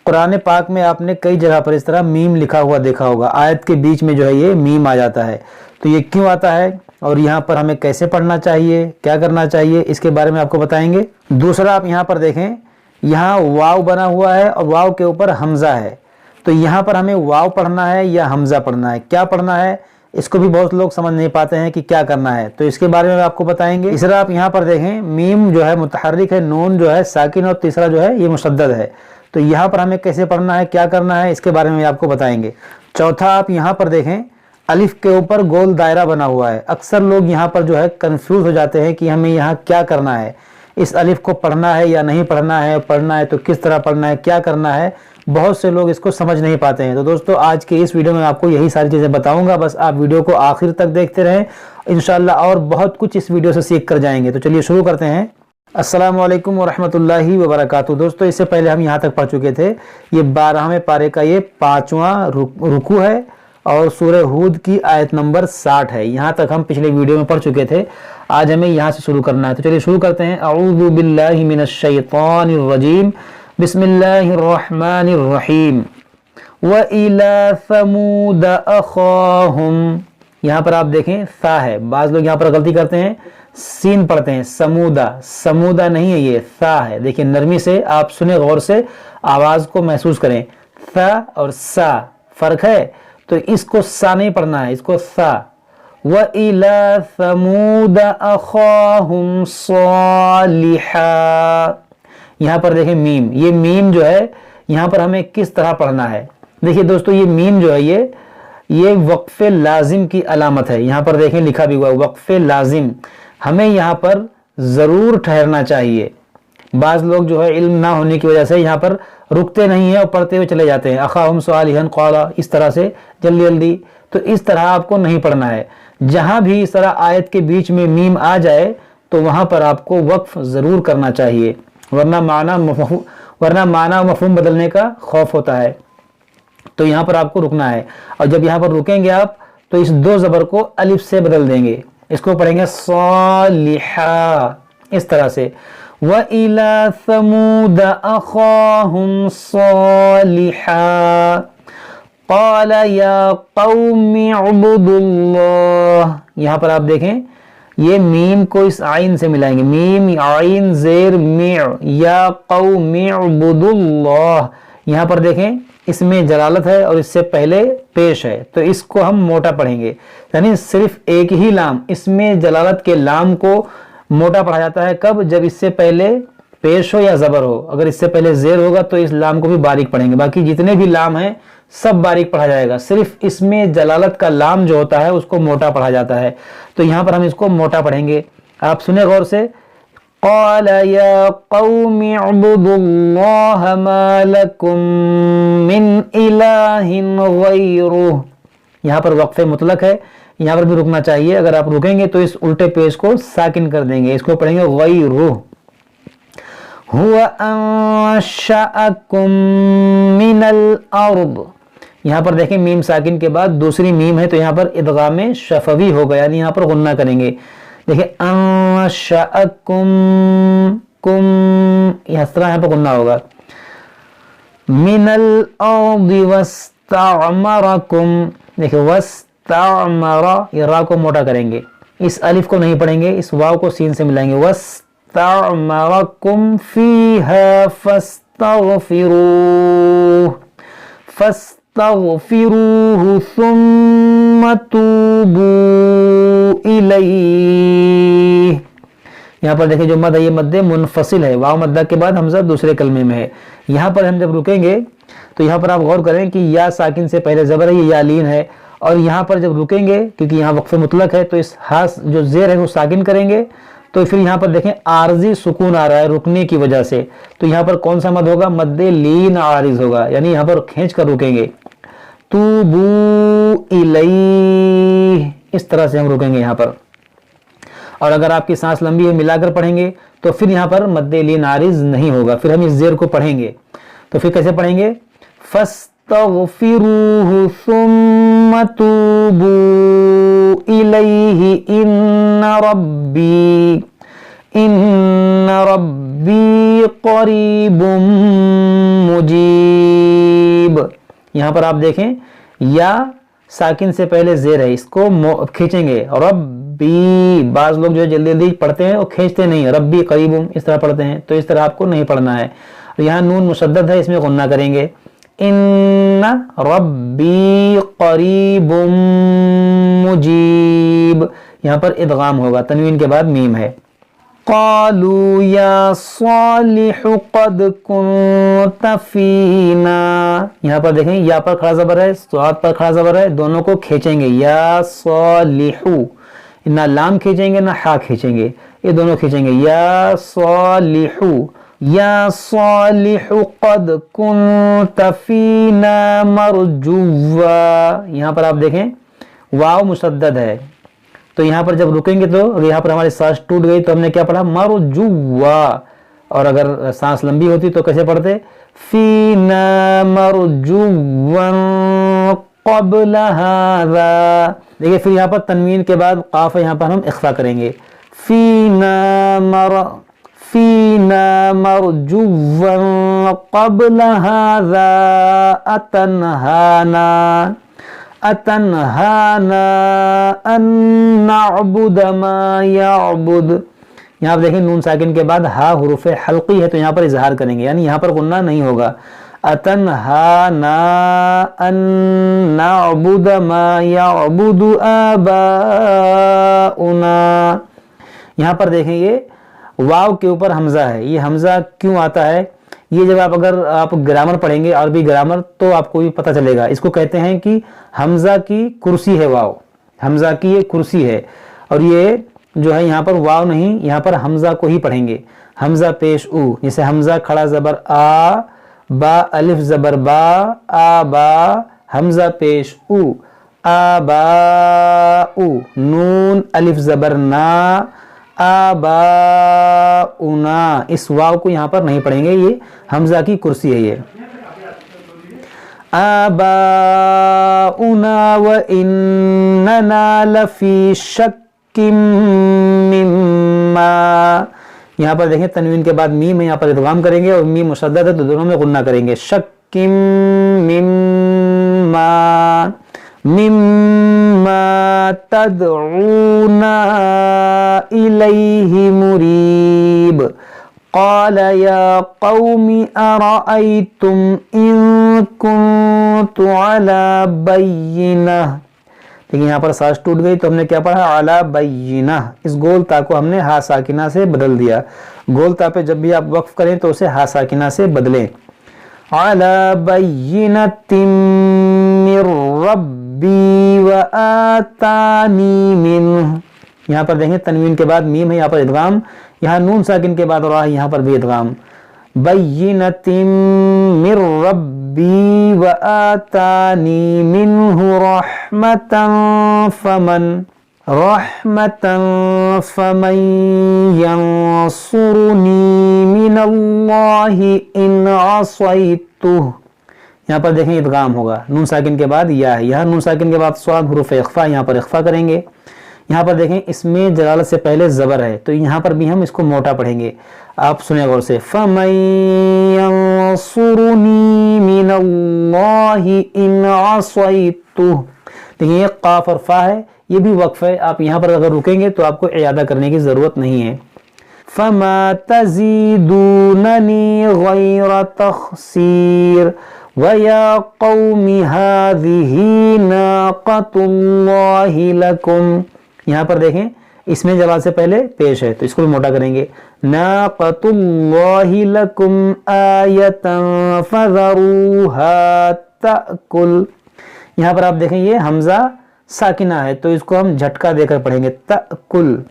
कुरान पाक में आपने कई जगह पर इस तरह मीम लिखा हुआ देखा होगा, आयत के बीच में जो है ये मीम आ जाता है। तो ये क्यों आता है और यहाँ पर हमें कैसे पढ़ना चाहिए, क्या करना चाहिए, इसके बारे में आपको बताएंगे। दूसरा, आप यहाँ पर देखें, यहाँ वाव बना हुआ है और वाव के ऊपर हमजा है। तो यहाँ पर हमें वाव पढ़ना है या हमजा पढ़ना है, क्या पढ़ना है, इसको भी बहुत लोग समझ नहीं पाते हैं कि क्या करना है। तो इसके बारे में आपको बताएंगे। तीसरा, आप यहाँ पर देखें, मीम जो है मुतहर्रिक है, नून जो है साकिन, और तीसरा जो है ये मुशद्दद है। तो यहाँ पर हमें कैसे पढ़ना है, क्या करना है, इसके बारे में आपको बताएंगे। चौथा, आप यहाँ पर देखें, अलिफ के ऊपर गोल दायरा बना हुआ है। अक्सर लोग यहाँ पर जो है कंफ्यूज हो जाते हैं कि हमें यहाँ क्या करना है, इस अलिफ को पढ़ना है या नहीं पढ़ना है तो किस तरह पढ़ना है, क्या करना है। बहुत से लोग इसको समझ नहीं पाते हैं। तो दोस्तों, आज के इस वीडियो में आपको यही सारी चीज़ें बताऊंगा, बस आप वीडियो को आखिर तक देखते रहें, इंशाल्लाह और बहुत कुछ इस वीडियो से सीख कर जाएंगे। तो चलिए शुरू करते हैं। अस्सलामु अलैकुम वरहमतुल्लाहि वबरकातुहू। दोस्तों, इससे पहले हम यहाँ तक पढ़ चुके थे, ये 12वें पारे का ये 5वां रुकू है और सूरह हूद की आयत नंबर 60 है। यहाँ तक हम पिछले वीडियो में पढ़ चुके थे। आज हमें यहाँ से शुरू करना है। तो चलिए शुरू करते हैं। अऊज़ु बिल्लाहि मिनश शैतानिर रजीम, बिस्मिल्लाहिर रहमानिर रहीम। व इला समूद अखाहुम, यहाँ पर आप देखें सा है, बाज़ लोग यहाँ पर गलती करते हैं, सीन पढ़ते हैं, समूदा, समूदा नहीं है, ये सा है। देखिए नरमी से आप सुने, गौर से आवाज़ को महसूस करें। सा और सा फ़र्क है, तो इसको सा नहीं पढ़ना है, इसको सा। व इला समूद अखाहुम सालिहा, यहाँ पर देखें मीम, ये मीम जो है यहाँ पर हमें किस तरह पढ़ना है। देखिए दोस्तों, ये मीम जो है ये वक्फे लाजिम की अलामत है। यहाँ पर देखें लिखा भी हुआ है वक्फे लाजिम, हमें यहाँ पर ज़रूर ठहरना चाहिए। बाज़ लोग जो है इल्म ना होने की वजह से यहाँ पर रुकते नहीं हैं और पढ़ते हुए चले जाते हैं, अखाहुम सालिहन क़ाला, इस तरह से जल्दी जल्दी। तो इस तरह आपको नहीं पढ़ना है। जहाँ भी इस तरह आयत के बीच में मीम आ जाए तो वहाँ पर आपको वक्फ ज़रूर करना चाहिए, वरना माना मफ़हूम बदलने का खौफ होता है। तो यहाँ पर आपको रुकना है, और जब यहाँ पर रुकेंगे आप तो इस दो ज़बर को अलिफ से बदल देंगे, इसको पढ़ेंगे सालिहा, इस तरह से। व इला समूद अखाहुम सालिहा क़ाल या क़ौमि उबुदुल्लाह, यहाँ पर आप देखें ये मीम को इस आइन से मिलाएंगे, मीम आइन ज़ेर मिअ, या क़ौमि उबुदुल्लाह। यहाँ पर देखें इसमें जलालत है और इससे पहले पेश है, तो इसको हम मोटा पढ़ेंगे, यानी सिर्फ एक ही लाम, इसमें जलालत के लाम को मोटा पढ़ा जाता है। कब? जब इससे पहले पेश हो या ज़बर हो। अगर इससे पहले ज़ेर होगा तो इस लाम को भी बारीक पढ़ेंगे, बाकी जितने भी लाम हैं सब बारीक पढ़ा जाएगा, सिर्फ इसमें जलालत का लाम जो होता है उसको मोटा पढ़ा जाता है। तो यहाँ पर हम इसको मोटा पढ़ेंगे, आप सुने गौर से। क़ाल या क़ौमि उबुदुल्लाह मा लकुम मिन इलाहिन ग़ैरुह, यहाँ पर वक्फ़े मुतलक है, यहाँ पर भी रुकना चाहिए। अगर आप रुकेंगे तो इस उल्टे पेश को साकिन कर देंगे, इसको पढ़ेंगे ग़ैरुह। हुवा अंशअकुम मिनल अर्द, यहाँ पर देखें मीम साकिन के बाद दूसरी मीम है, तो यहाँ पर इदगाम शफवी होगा, यानी यहाँ पर गुन्ना करेंगे। देखिए अंशअकुम, कुम इस तरह यहाँ पर गुन्ना होगा। मिनल अर्दि वस्तअमरकुम, देखिए वस्तअमर, ये रा को मोटा करेंगे, इस अलिफ को नहीं पढ़ेंगे, इस वाव को सीन से मिलाएंगे। वस्तअमरकुम फीहा फस्तगफिरूह, फस्तगफिरूहु सुम्मा तूबू इलैह। यहाँ पर देखिए जो मद है ये मद्दे मुनफसिल है, वाव मद्दा के बाद हमजा दूसरे कलमे में है। यहाँ पर हम जब रुकेंगे तो यहाँ पर आप गौर करें कि या साकिन से पहले ज़बर है, ये या लीन है, और यहाँ पर जब रुकेंगे क्योंकि यहाँ वक्फ़ मुतलक है तो इस हास जो ज़ेर है वो साकिन करेंगे, तो फिर यहाँ पर देखें आरजी सुकून आ रहा है रुकने की वजह से, तो यहाँ पर कौन सा मद होगा? मद्दे लीन आरिज होगा, यानी यहाँ पर खींच कर रुकेंगे। तूबू इलैह, इस तरह से हम रुकेंगे यहाँ पर। और अगर आपकी सांस लंबी है मिलाकर पढ़ेंगे तो फिर यहाँ पर मद्दे लीन आरिज नहीं होगा, फिर हम इस ज़ेर को पढ़ेंगे। तो फिर कैसे पढ़ेंगे? फस्तगफिरूहु सुम्मा तूबू इलैहि इन्ना रब्बी करीबुम मुजीब। यहाँ पर आप देखें या साकिन से पहले जेर है, इसको खींचेंगे। रब्बी, बाज लोग जो है जल्दी जल्दी पढ़ते हैं और खींचते नहीं, रब्बी करीबुम इस तरह पढ़ते हैं, तो इस तरह आपको नहीं पढ़ना है। तो यहाँ नून मुशद्दद है, इसमें गुन्ना करेंगे। इन्ना रब्बी करीबुम मुजीब, यहाँ पर इदगाम होगा, तनवीन के बाद मीम है। क़ालू या सालिहु क़द कुन्त फीना, यहाँ पर देखें या पर खड़ा ज़बर है, स्वाद पर खड़ा ज़बर है, दोनों को खींचेंगे। या सालिहु, ना लाम खींचेंगे ना हा खींचेंगे, ये दोनों खींचेंगे। या सालिहु, या सालिहु क़द कुन्त फीना मरजुवा, यहाँ पर आप देखें वाव मुशद्दद है, तो यहाँ पर जब रुकेंगे तो यहाँ पर हमारी सांस टूट गई तो हमने क्या पढ़ा, मरजुवा। और अगर सांस लंबी होती तो कैसे पढ़ते, फीना मरजुवन क़ब्ल हाज़ा। देखिए फिर यहाँ पर तनवीन के बाद काफ है, यहाँ पर हम इख्फा करेंगे। फीना मरजुवन क़ब्ल हाज़ा अतनहाना अतनहाना अन नअबुद मा यअबुद। यहाँ आप देखें नून साकिन के बाद हा हुरूफ हल्की है, तो यहाँ पर इजहार करेंगे, यानी यहाँ पर गुन्ना नहीं होगा। अतनहाना अन नअबुद मा यअबुदु आबाउना। यहाँ पर देखें ये वाव के ऊपर हमजा है, ये हमजा क्यों आता है, ये जब अगर आप ग्रामर पढ़ेंगे, अरबी ग्रामर, तो आपको भी पता चलेगा। इसको कहते हैं कि हमजा की कुर्सी है वाव, हमजा की ये कुर्सी है, और ये जो है यहाँ पर वाव नहीं, यहाँ पर हमजा को ही पढ़ेंगे। हमजा पेश उ, जैसे हमजा खड़ा ज़बर आ, बा अलिफ ज़बर बा, आ बा, हमजा पेश उ, आ बा उ, नून अलिफ ज़बर ना, आबाउना, इस वाव को यहाँ पर नहीं पढ़ेंगे, ये हमजा की कुर्सी है। ये आबाउना व इन्नना लफी शक्किम मिम्मा, यहाँ पर देखें तनवीन के बाद मीम है, यहाँ पर इदगाम करेंगे और मीम मुशद्दद है तो दोनों में गुन्ना करेंगे। शक्किम मिम्मा मिम्मा तदऊना इलैहि मुरीब। क़ाल या क़ौमि अरअयतुम इन कुन्तु अला बय्यिनह। देखिए यहाँ पर सांस टूट गई तो हमने क्या पढ़ा, अला बय्यिनह, इस गोल ता को हमने हा साकिना से बदल दिया। गोल ता पे जब भी आप वक्फ करें तो उसे हा साकिना से बदलें। अला बय्यिनतिम मिर रब्बी व आतानी मिन्ह। यहाँ पर देखें तनवीन के बाद मीम है, यहाँ पर इदगाम, यहाँ नून साकिन के बाद और यहाँ पर भी इदगाम। बय्यिनतिम मिर रब्बी व आतानी मिन्हु रहमतन फमन यंसुरुनी मिनल्लाहि इन असैतुह। यहाँ पर देखें इदगाम होगा, नून साकिन के बाद या है, यहाँ नून साकिन के बाद स्वाद हुरूफ इख्फा, यहाँ पर इख्फा करेंगे। यहाँ पर देखें इसमें जलालत से पहले ज़बर है, तो यहाँ पर भी हम इसको मोटा पढ़ेंगे। आप सुने गौर से, फमन यंसुरुनी मिनल्लाहि इन असैतुह। देखिए ये काफ और फा है, ये भी वक्फ है, आप यहाँ पर अगर रुकेंगे तो आपको इयादा करने की ज़रूरत नहीं है। फमा तज़ीदूननी गैर तख़सीर वया क़ौमि हाज़िही नाक़तुल्लाहि लकुम। यहाँ पर देखें इसमें जवाब से पहले पेश है, तो इसको भी मोटा करेंगे। नाक़तुल्लाहि लकुम आयतन फ़ज़रूहा तअकुल। यहाँ पर आप देखें ये हमजा साकिना है, तो इसको हम झटका देकर पढ़ेंगे, तअकुल।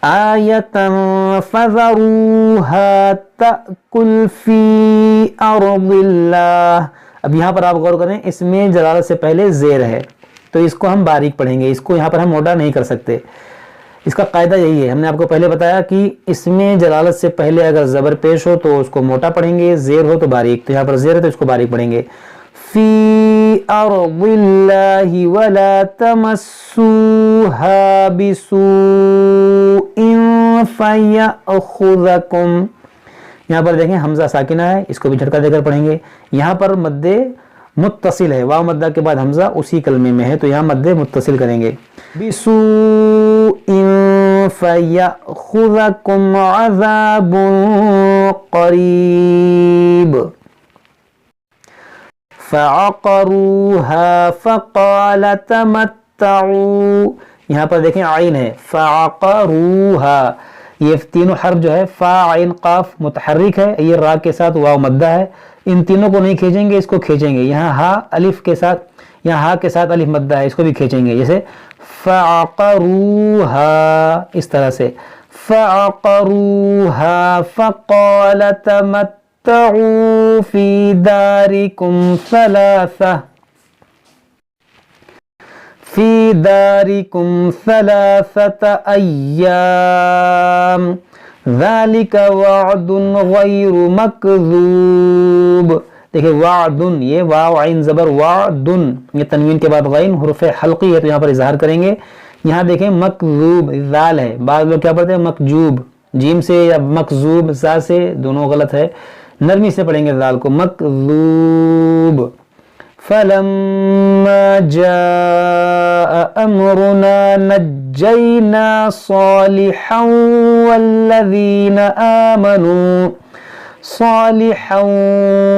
आयतन फ़ज़रूहा तअकुल फ़ी अर्दिल्लाह। अब यहाँ पर आप गौर करें इसमें जलालत से पहले ज़ेर है, तो इसको हम बारीक पढ़ेंगे, इसको यहाँ पर हम मोटा नहीं कर सकते। इसका कायदा यही है, हमने आपको पहले बताया कि इसमें जलालत से पहले अगर ज़बर पेश हो तो उसको मोटा पढ़ेंगे, ज़ेर हो तो बारीक। तो यहाँ पर ज़ेर है तो इसको बारीक पढ़ेंगे। फ़ी अर्दिल्लाहि वला तमस्सूहा बिसूइन फयअख़ुज़कुम। यहाँ पर देखें हमजा साकिना है, इसको भी झटका देकर पढ़ेंगे। यहाँ पर मद्दे मुत्तसिल है, वाव मद्दा के बाद हमजा उसी कलमे में है, तो यहाँ मद्दे मुत्तसिल करेंगे। बिसूइन फयअखुज़कुम अज़ाबुन क़रीब फ़अक़रूहा फ़क़ाल तमत्तऊ। यहाँ पर देखें आइन है, फ़अक़रूहा, ये तीनों हर्फ जो है फा आइन काफ मुतहर्रिक है, ये रा के साथ वाव मद्दा है, इन तीनों को नहीं खींचेंगे, इसको खींचेंगे। यहाँ हा अलिफ के साथ, यहाँ हा के साथ अलिफ मद्दा है, इसको भी खींचेंगे, जैसे फ़अक़रूहा, इस तरह से फ़अक़रूहा फ़क़ाल तमत्तऊ फ़ी दारिकुम सलासा, फ़ी दारिकुम सलासत अय्याम ज़ालिका वअदुन गैरु मकज़ूब। देखिए वादुन, ये वाव आइन ज़बर वादुन, ये तनवीन के बाद गैन हुर्फ़े हल्की है, तो यहाँ पर इज़हार करेंगे। यहाँ देखें मकज़ूब ज़ाल है, बाद लोग क्या पढ़ते हैं मकजूब, जीम से या मकजूब ज़ा से, दोनों गलत है, नरमी से पढ़ेंगे ज़ाल को, मकज़ूब। फलम्मा जाअ अमरुना नज्जैना सालिहन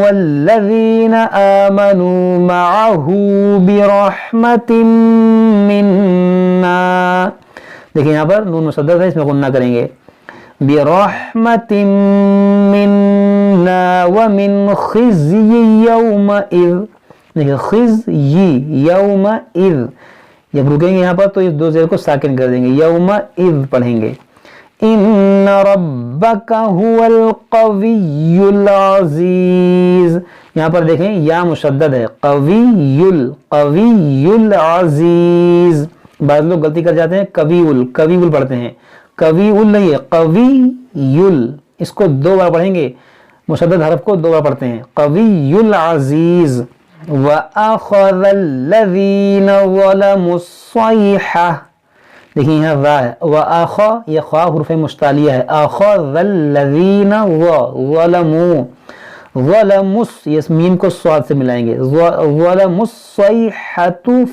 वल्लज़ीन आमनू मअहू बिरहमतिन मिन्ना। देखिए यहाँ पर नून मुशद्दद है, इसमें गुन्ना करेंगे, बिरहमतिन मिन्ना व मिन खिज़्यि यौमइज़। देखिए खिज़्यि यौमइज़, जब रुकेंगे यहाँ पर तो इस दो ज़ेर को साकिन कर देंगे, यौमइज़ पढ़ेंगे। इन्न रब्बका हुवल कवियुल अज़ीज़, यहाँ पर देखें या मुशद्दद है, कवियुल अज़ीज़। बाद लोग गलती कर जाते हैं, कवियुल पढ़ते हैं, कवियुल नहीं है, कवियुल, इसको दो बार पढ़ेंगे, मुशद्दद हरफ को दो बार पढ़ते हैं, कवियुल अज़ीज़। व अख़ज़ल्लज़ीन ज़लमुस्सयहा, देखिए यहाँ रा है, व अख़, ये ख़ा हुर्फ़े मुश्तालिया है, अख़ज़ल्लज़ीन ज़लमुस, ये मीम को स्वाद से मिलाएंगे, ज़लमुस्सयहतु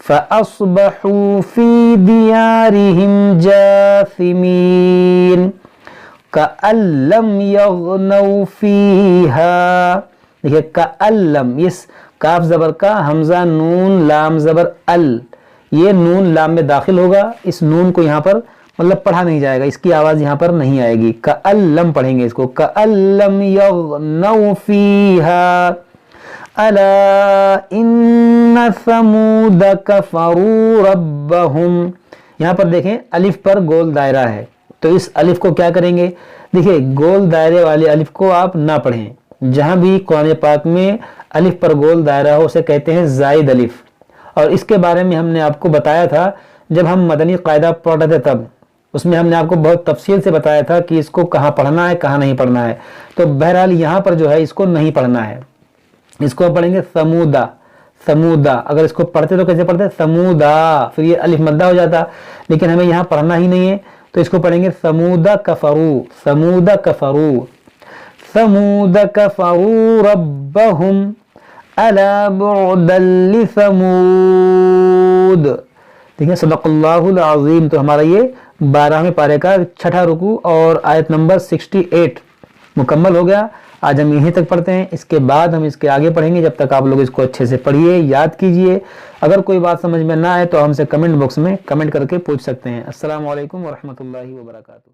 फ़अस्बहू फ़ी दियारिहिम जासिमीन कअल्लम यग़नौ फ़ीहा। देखिए कअल्लम, इस काफ ज़बर का हमज़ा नून लाम ज़बर अल, ये नून लाम में दाखिल होगा, इस नून को यहाँ पर मतलब पढ़ा नहीं जाएगा, इसकी आवाज़ यहाँ पर नहीं आएगी, कअल्लम पढ़ेंगे इसको, कअल्लम यग़नौ फ़ीहा अला इन्न समूद कफ़रू रब्बहुम। यहाँ पर देखें अलिफ पर गोल दायरा है, तो इस अलिफ को क्या करेंगे, देखिए गोल दायरे वाले अलिफ को आप ना पढ़ें, जहाँ भी कुरान पाक में अलिफ पर गोल दायरा हो उसे कहते हैं ज़ाइद अलिफ, और इसके बारे में हमने आपको बताया था जब हम मदनी कायदा पढ़ रहे थे, तब उसमें हमने आपको बहुत तफसील से बताया था कि इसको कहाँ पढ़ना है कहाँ नहीं पढ़ना है। तो बहरहाल यहाँ पर जो है इसको नहीं पढ़ना है, इसको पढ़ेंगे समूदा, समूदा। अगर इसको पढ़ते तो कैसे पढ़ते, समूदा, फिर ये अलिफ मद्दा हो जाता, लेकिन हमें यहाँ पढ़ना ही नहीं है, तो इसको पढ़ेंगे समूदा कफरू, समूदा कफरू, समूदा कफरू रब्बहुम अला बुअदल लिसमूद। देखिए सदक़ल्लाहुल अज़ीम। तो हमारा ये 12वें पारे का छठा रुकू और आयत नंबर 68 मुकम्मल हो गया। आज हम यहीं तक पढ़ते हैं, इसके बाद हम इसके आगे पढ़ेंगे। जब तक आप लोग इसको अच्छे से पढ़िए, याद कीजिए। अगर कोई बात समझ में ना आए तो हमसे कमेंट बॉक्स में कमेंट करके पूछ सकते हैं। अस्सलामु अलैकुम व रहमतुल्लाहि व बरकातुहू।